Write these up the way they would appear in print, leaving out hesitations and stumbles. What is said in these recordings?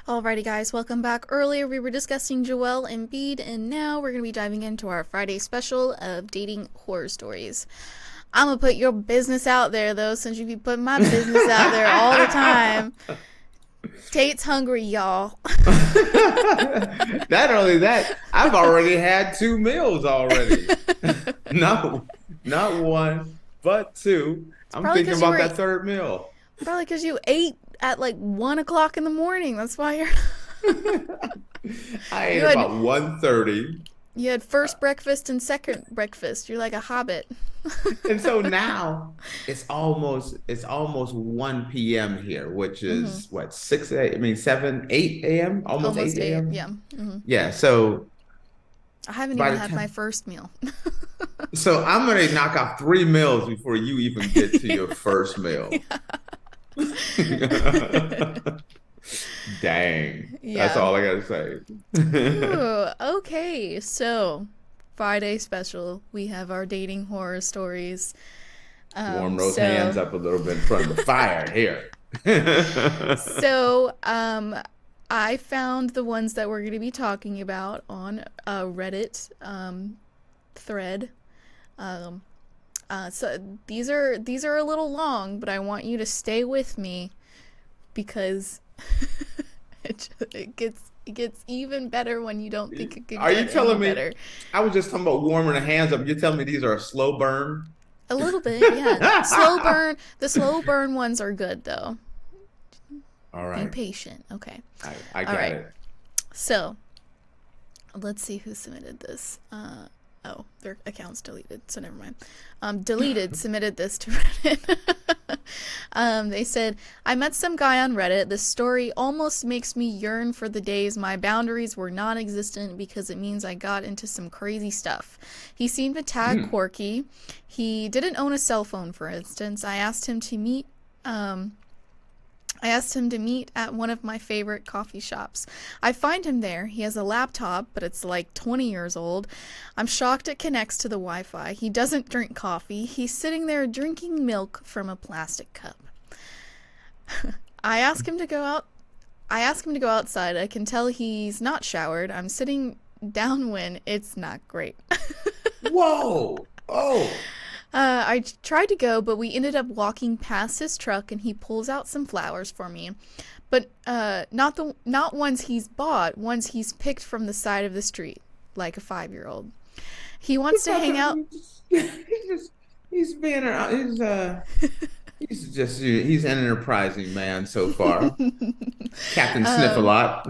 Alrighty guys, welcome back. Earlier we were discussing Joel Embiid, and now we're going to be diving into our Friday special of dating horror stories. I'm going to put your business out there though, since you be putting my business out there all the time. Tate's hungry, y'all. Not only that, I've already had 2 meals already. No, not one, but two. I'm thinking about that third meal. Probably because you ate at like 1 o'clock in the morning. That's why you're... I ate about 1:30. You had first breakfast and second breakfast. You're like a hobbit. And so now it's almost 1 p.m. here, which is what, 6 a.m. I mean 7, 8 a.m. Almost 8 a.m. Yeah. Yeah, so I haven't even had my first meal. So I'm gonna knock out 3 meals before you even get to your first meal. Dang. Yeah. That's all I gotta say. Ooh, okay, so Friday special, we have our dating horror stories. Warm those hands up a little bit in front of the fire here. So I found the ones that we're going to be talking about on a Reddit thread. So these are a little long, but I want you to stay with me because it gets even better when you don't think it could Are get you telling me better. I was just talking about warming the hands up. You're telling me these are a slow burn? A little bit, yeah. Slow burn. The slow burn ones are good though. All right. Be patient. Okay. I got it. So let's see who submitted this. Oh, their account's deleted, so never mind. Deleted submitted this to Reddit. They said, I met some guy on Reddit. This story almost makes me yearn for the days my boundaries were non-existent because it means I got into some crazy stuff. He seemed to tag quirky. He didn't own a cell phone, for instance. I asked him to meet at one of my favorite coffee shops. I find him there. He has a laptop, but it's like 20 years old. I'm shocked it connects to the Wi-Fi. He doesn't drink coffee. He's sitting there drinking milk from a plastic cup. I ask him to go outside. I can tell he's not showered. I'm sitting downwind. It's not great. Whoa. Oh. I tried to go, but we ended up walking past his truck, and he pulls out some flowers for me. But not ones he's bought, ones he's picked from the side of the street, like a 5-year-old. He wants to hang out. He's an enterprising man so far. Captain Sniff-a-Lot.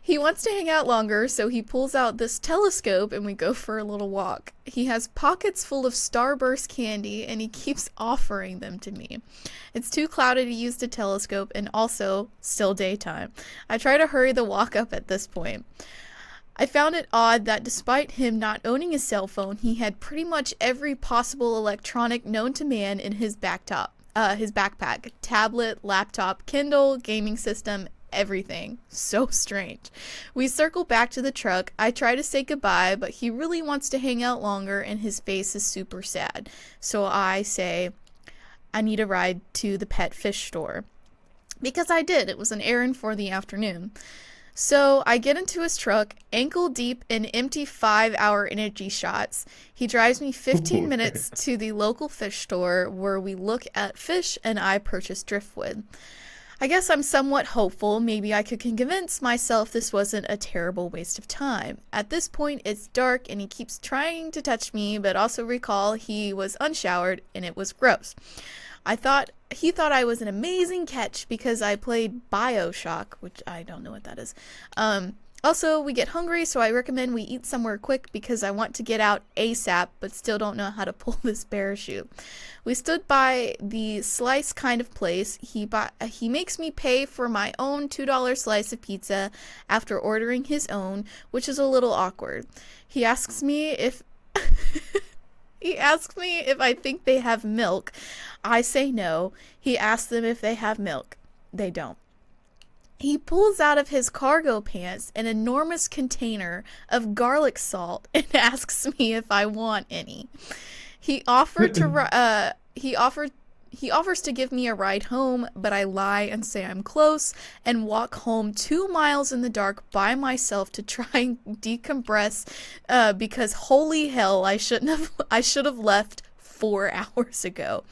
He wants to hang out longer, so he pulls out this telescope and we go for a little walk. He has pockets full of Starburst candy and he keeps offering them to me. It's too cloudy to use the telescope and also still daytime. I try to hurry the walk up at this point. I found it odd that despite him not owning a cell phone, he had pretty much every possible electronic known to man in his backpack. Tablet, laptop, Kindle, gaming system, everything. So strange. We circle back to the truck. I try to say goodbye, but he really wants to hang out longer and his face is super sad. So I say, I need a ride to the pet fish store. Because I did. It was an errand for the afternoon. So I get into his truck, ankle deep in empty 5-hour energy shots. He drives me 15 minutes to the local fish store where we look at fish and I purchase driftwood. I guess I'm somewhat hopeful. Maybe I could convince myself this wasn't a terrible waste of time. At this point, it's dark and he keeps trying to touch me, but also recall he was unshowered and it was gross. He thought I was an amazing catch because I played BioShock, which I don't know what that is. Also, we get hungry, so I recommend we eat somewhere quick because I want to get out ASAP, but still don't know how to pull this parachute. We stood by the slice kind of place. He makes me pay for my own $2 slice of pizza after ordering his own, which is a little awkward. He asks me if I think they have milk. I say no. He asks them if they have milk. They don't. He pulls out of his cargo pants an enormous container of garlic salt and asks me if I want any. He offered He offers to give me a ride home, but I lie and say I'm close and walk home 2 miles in the dark by myself to try and decompress, because holy hell, I should have left 4 hours ago.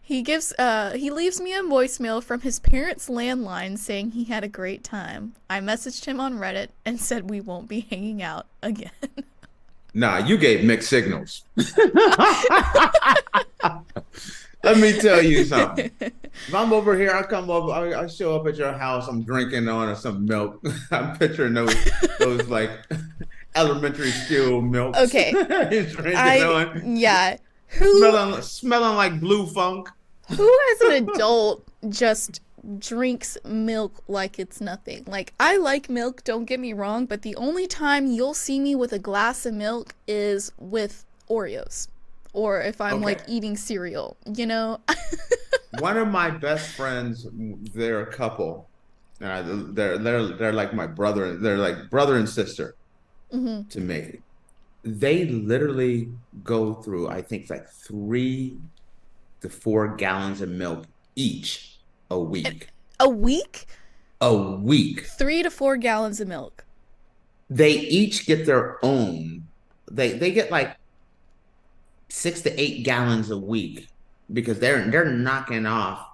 He leaves me a voicemail from his parents' landline saying he had a great time. I messaged him on Reddit and said we won't be hanging out again. Nah, you gave mixed signals. Let me tell you something. If I'm over here, I show up at your house, I'm drinking on some milk. I'm picturing those like elementary school milks. Okay. Yeah. Smelling like blue funk. Who as an adult just drinks milk like it's nothing? Like, I like milk, don't get me wrong, but the only time you'll see me with a glass of milk is with Oreos. Or if I'm like eating cereal, you know? One of my best friends, they're a couple. They're like my brother. They're like brother and sister to me. They literally go through, I think, like 3 to 4 gallons of milk each a week. A week? A week. 3 to 4 gallons of milk. They each get their own. They get like 6 to 8 gallons a week because they're knocking off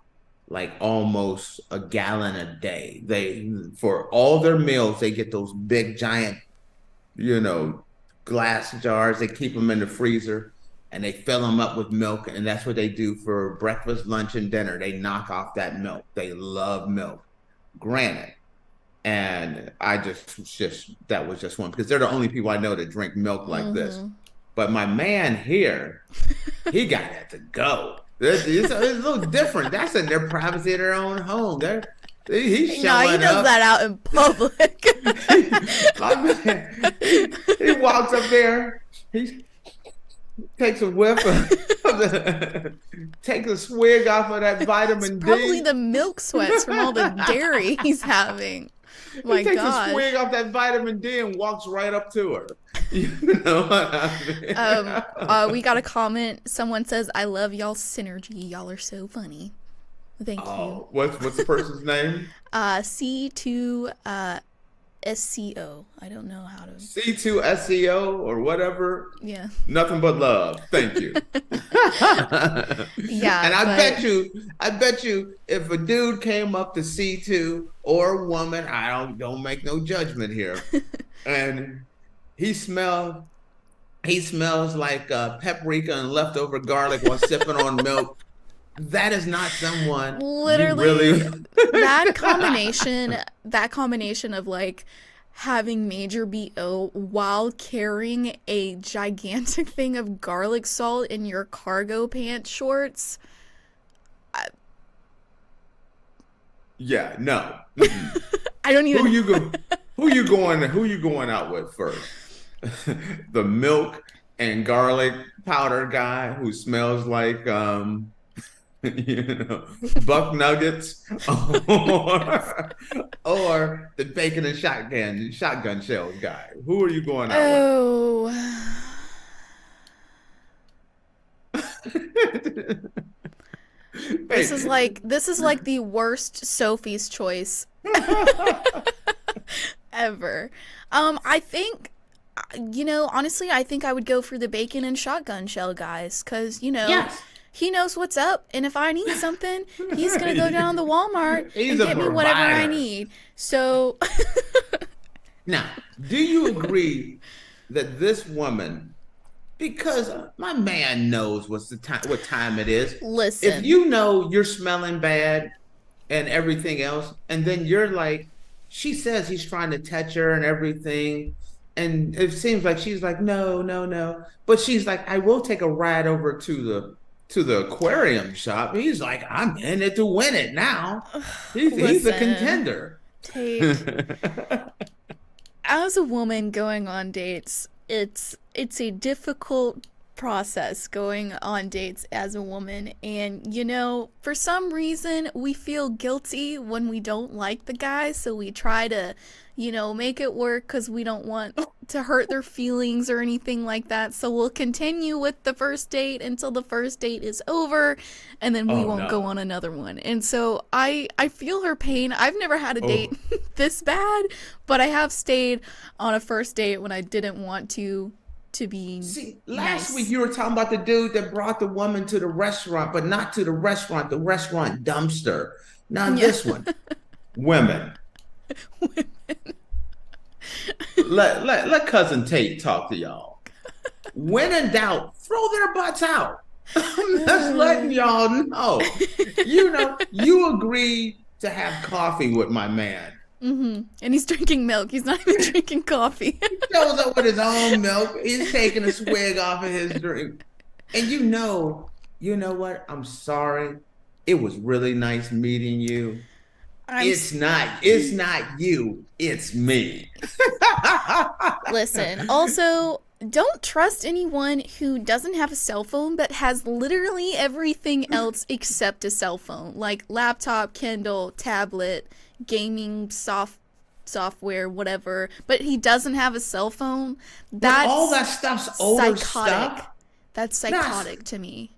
like almost a gallon a day. For all their meals, they get those big giant, glass jars. They keep them in the freezer and they fill them up with milk, and that's what they do for breakfast, lunch, and dinner. They knock off that milk. They love milk. Granted. And that was just one, because they're the only people I know that drink milk like this. But my man here, he got that to go. It's a little different. That's in their privacy of their own home. He's showing up. He does that out in public. My man, he walks up there. He takes a whiff takes a swig off of that vitamin D. Probably the milk sweats from all the dairy he's having. He takes a swig off that vitamin D and walks right up to her. You know what I mean? We got a comment. Someone says, "I love y'all's synergy. Y'all are so funny." Thank you. What's the person's name? C2 SCO. I don't know how to. C2 SCO or whatever. Yeah. Nothing but love. Thank you. Yeah. And I bet you, if a dude came up to C2 or a woman, I don't make no judgment here, and he smells like paprika and leftover garlic while sipping on milk. That is not someone. Literally, that combination of like having major BO while carrying a gigantic thing of garlic salt in your cargo pants shorts. Yeah, no. I don't even. Who you going out with first? The milk and garlic powder guy who smells like buck nuggets, or the bacon and shotgun shells guy. Who are you going out with? This is like the worst Sophie's choice ever. I think, honestly, I think I would go for the bacon and shotgun shell guys, because yes. He knows what's up, and if I need something, he's gonna go down to Walmart and get me whatever I need. So, now, do you agree that this woman, because my man knows what time it is? Listen, if you know you're smelling bad and everything else, and then you're like, she says he's trying to touch her and everything, and it seems like she's like, no, but she's like, I will take a ride over to the aquarium shop. He's like, I'm in it to win it now. He's a contender. Tate, as a woman going on dates, it's a difficult process going on dates as a woman, and for some reason we feel guilty when we don't like the guy, so we try to make it work because we don't want to hurt their feelings or anything like that. So we'll continue with the first date until the first date is over, and then we won't go on another one. And so I feel her pain. I've never had a date this bad, but I have stayed on a first date when I didn't want to be last nice. week you were talking about the dude that brought the woman to the restaurant, but not to the restaurant dumpster. Now this one, women. let cousin Tate talk to y'all. When in doubt, throw their butts out. I'm just letting y'all know. You agreed to have coffee with my man. Mm-hmm. And he's drinking milk. He's not even drinking coffee. He shows up with his own milk. He's taking a swig off of his drink. And you know what? I'm sorry. It was really nice meeting you. It's not you. It's me. Listen, also, don't trust anyone who doesn't have a cell phone but has literally everything else except a cell phone. Like laptop, Kindle, tablet, gaming software, whatever, but he doesn't have a cell phone. That's all that stuff's older psychotic. Stuff. That's psychotic to me.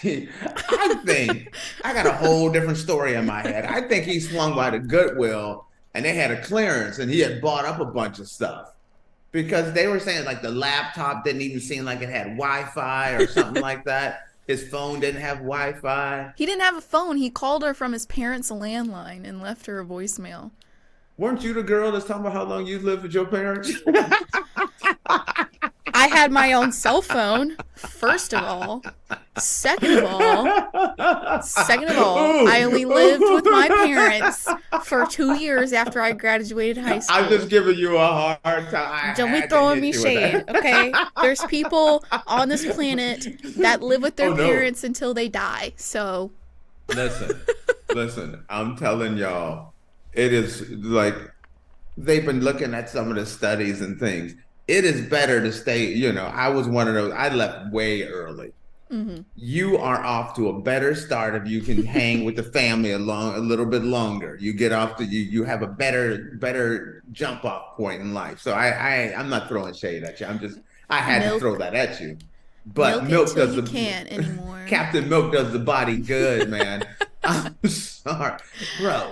I think I got a whole different story in my head. I think he swung by the Goodwill and they had a clearance and he had bought up a bunch of stuff because they were saying like the laptop didn't even seem like it had Wi-Fi or something like that. His phone didn't have Wi-Fi. He didn't have a phone. He called her from his parents' landline and left her a voicemail. Weren't you the girl that's talking about how long you lived with your parents? I had my own cell phone, first of all. Second of all, I only lived with my parents for 2 years after I graduated high school. I'm just giving you a hard time. Don't be throwing me shade, okay? There's people on this planet that live with their parents until they die, so... Listen, I'm telling y'all, it is like, they've been looking at some of the studies and things. It is better to stay, I was one of those, I left way early. Mm-hmm. You are off to a better start if you can hang with the family a little bit longer. You get off to you have a better jump off point in life. So I'm not throwing shade at you. I had to throw that at you. But milk does the can't anymore. Captain Milk does the body good, man. I'm sorry, bro.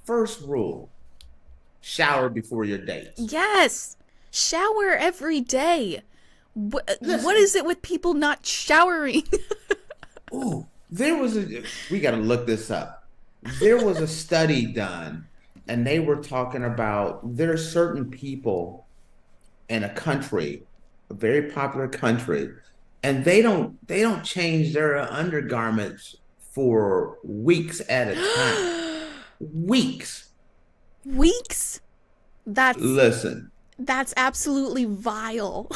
First rule: shower before your date. Yes, shower every day. What is it with people not showering? Ooh, we got to look this up. There was a study done and they were talking about there are certain people in a country, a very popular country, and they don't change their undergarments for weeks at a time. Weeks. That's absolutely vile.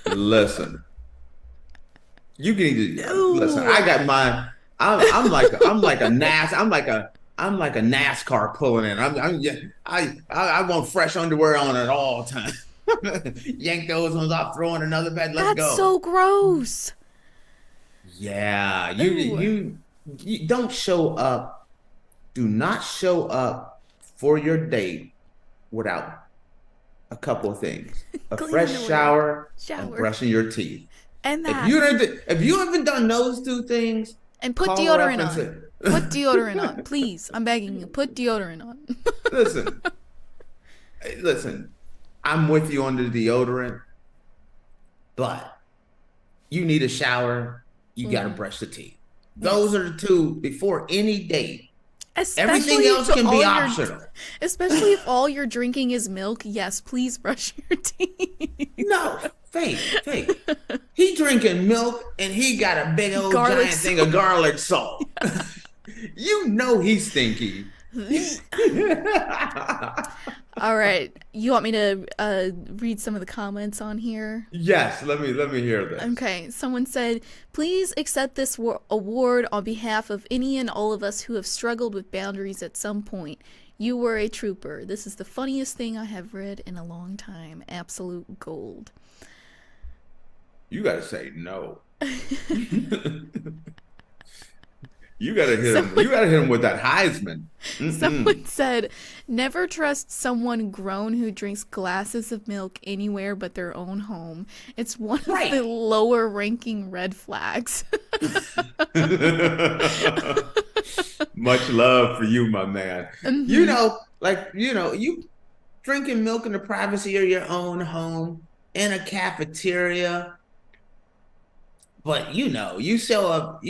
Listen, you can either listen. I got mine. I'm like a NASCAR pulling in. I want fresh underwear on at all times. Yank those ones off, throw in another bed. Let's go. That's so gross. Yeah, you don't show up. Do not show up for your date without a couple of things: a fresh shower, and brushing your teeth. And that. If you haven't done those two things, and put deodorant on. Put deodorant on, please. I'm begging you. Put deodorant on. Listen. I'm with you on the deodorant, but you need a shower. You got to brush the teeth. Yes. Those are the two before any date. Everything else can be optional. Especially if all you're drinking is milk. Yes, please brush your teeth. No, fake. He drinking milk and he got a big old giant thing of garlic salt. You know he's stinky. All right, you want me to read some of the comments on here? Yes, let me hear this. Okay, someone said, please accept this award on behalf of any and all of us who have struggled with boundaries at some point. You were a trooper. This is the funniest thing I have read in a long time. Absolute gold. you got to say no. You got to hit him. You got to hit him with that Heisman. Someone said, never trust someone grown who drinks glasses of milk anywhere but their own home. It's one of the lower ranking red flags. Much love for you, my man. You know, you drinking milk in the privacy of your own home, in a cafeteria. But you show up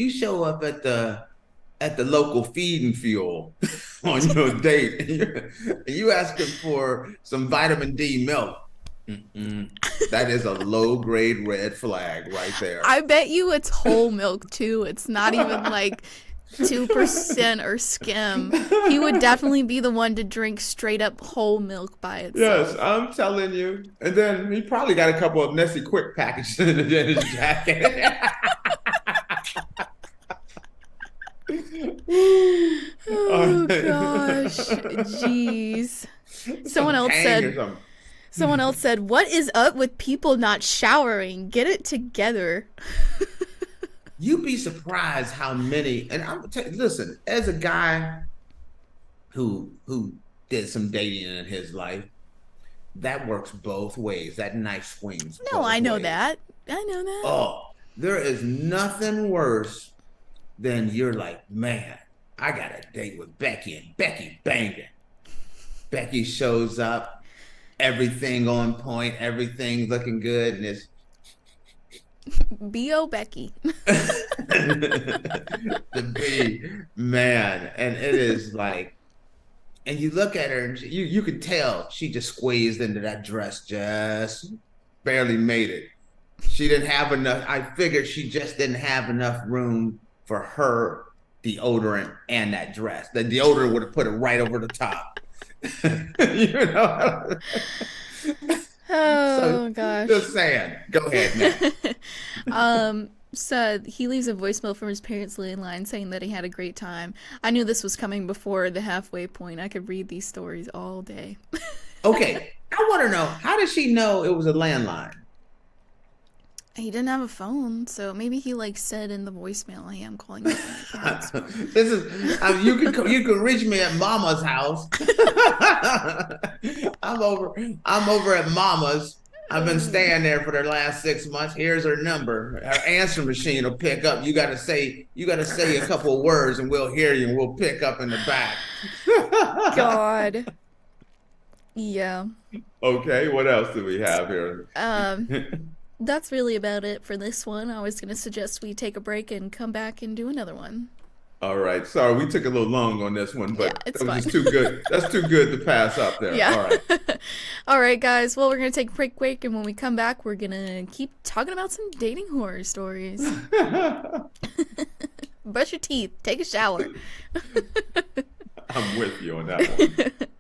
at the local feed and fuel on your date, and you asking for some vitamin D milk. That is a low grade red flag right there. I bet you it's whole milk too. It's not even like 2% or skim. He would definitely be the one to drink straight up whole milk by itself. Yes, I'm telling you. And then he probably got a couple of Nestle Quick packages in his jacket. Oh gosh, jeez. Someone else said, "What is up with people not showering? Get it together." You'd be surprised how many. And listen, as a guy who did some dating in his life, that works both ways. That knife swings. No, I know ways. that. I know that. Oh, there is nothing worse than you're like, man, I got a date with Becky, and Becky banging. Becky shows up, everything on point, everything looking good, and it's B.O. Becky. The B, man. And it is like, and you look at her and you could tell she just squeezed into that dress, just barely made it. She didn't have enough. I figured she just didn't have enough room for her deodorant and that dress. The deodorant would have put it right over the top. You know? Oh, gosh. Just saying. Go ahead now. So he leaves a voicemail from his parents' landline saying that he had a great time. I knew this was coming before the halfway point. I could read these stories all day. Okay. I want to know, how did she know it was a landline? He didn't have a phone, so maybe he said in the voicemail, "Hey, I'm calling you from my parents'." This is you can reach me at Mama's house. I'm over at Mama's. I've been staying there for the last 6 months. Here's her number. Our answer machine will pick up. You gotta say a couple of words, and we'll hear you, and we'll pick up in the back. God. Yeah. Okay. What else do we have here? That's really about it for this one. I was going to suggest we take a break and come back and do another one. All right. Sorry, we took a little long on this one, but it's it was fine. just too good. That's too good to pass up there. Yeah. All right. All right, guys. Well, we're going to take a quick break, and when we come back, we're going to keep talking about some dating horror stories. Brush your teeth. Take a shower. I'm with you on that one.